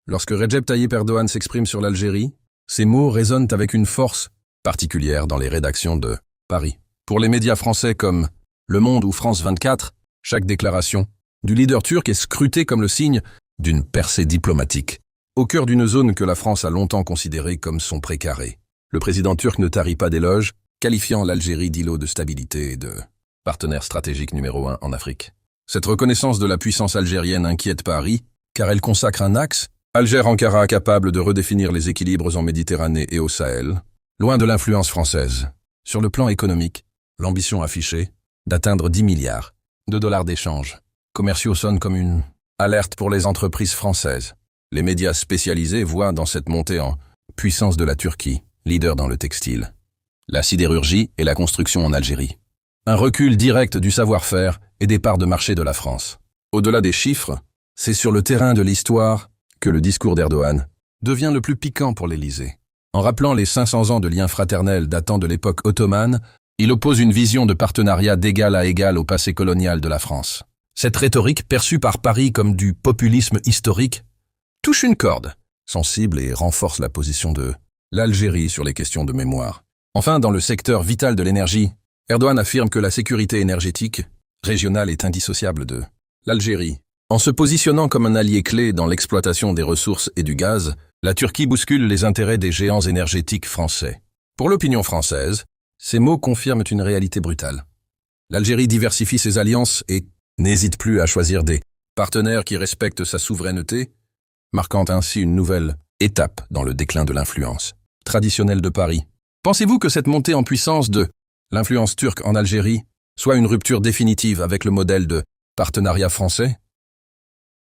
Lorsque Recep Tayyip Erdogan s'exprime sur l'Algérie, ces mots résonnent avec une force particulière dans les rédactions de Paris. Pour les médias français comme Le Monde ou France 24, chaque déclaration du leader turc est scrutée comme le signe d'une percée diplomatique. Au cœur d'une zone que la France a longtemps considérée comme son précaré, le président turc ne tarit pas d'éloges, qualifiant l'Algérie d'îlot de stabilité et de partenaire stratégique numéro 1 en Afrique. Cette reconnaissance de la puissance algérienne inquiète Paris, car elle consacre un axe, Alger-Ankara capable de redéfinir les équilibres en Méditerranée et au Sahel, loin de l'influence française. Sur le plan économique, l'ambition affichée d'atteindre 10 milliards de dollars d'échanges commerciaux sonne comme une alerte pour les entreprises françaises. Les médias spécialisés voient dans cette montée en puissance de la Turquie, leader dans le textile, la sidérurgie et la construction en Algérie. Un recul direct du savoir-faire et des parts de marché de la France. Au-delà des chiffres, c'est sur le terrain de l'histoire que le discours d'Erdogan devient le plus piquant pour l'Élysée. En rappelant les 500 ans de liens fraternels datant de l'époque ottomane, il oppose une vision de partenariat d'égal à égal au passé colonial de la France. Cette rhétorique, perçue par Paris comme du populisme historique, touche une corde sensible et renforce la position de l'Algérie sur les questions de mémoire. Enfin, dans le secteur vital de l'énergie, Erdogan affirme que la sécurité énergétique régionale est indissociable de l'Algérie. En se positionnant comme un allié clé dans l'exploitation des ressources et du gaz, la Turquie bouscule les intérêts des géants énergétiques français. Pour l'opinion française, ces mots confirment une réalité brutale. L'Algérie diversifie ses alliances et n'hésite plus à choisir des partenaires qui respectent sa souveraineté, marquant ainsi une nouvelle étape dans le déclin de l'influence traditionnelle de Paris. Pensez-vous que cette montée en puissance de l'influence turque en Algérie soit une rupture définitive avec le modèle de partenariat français?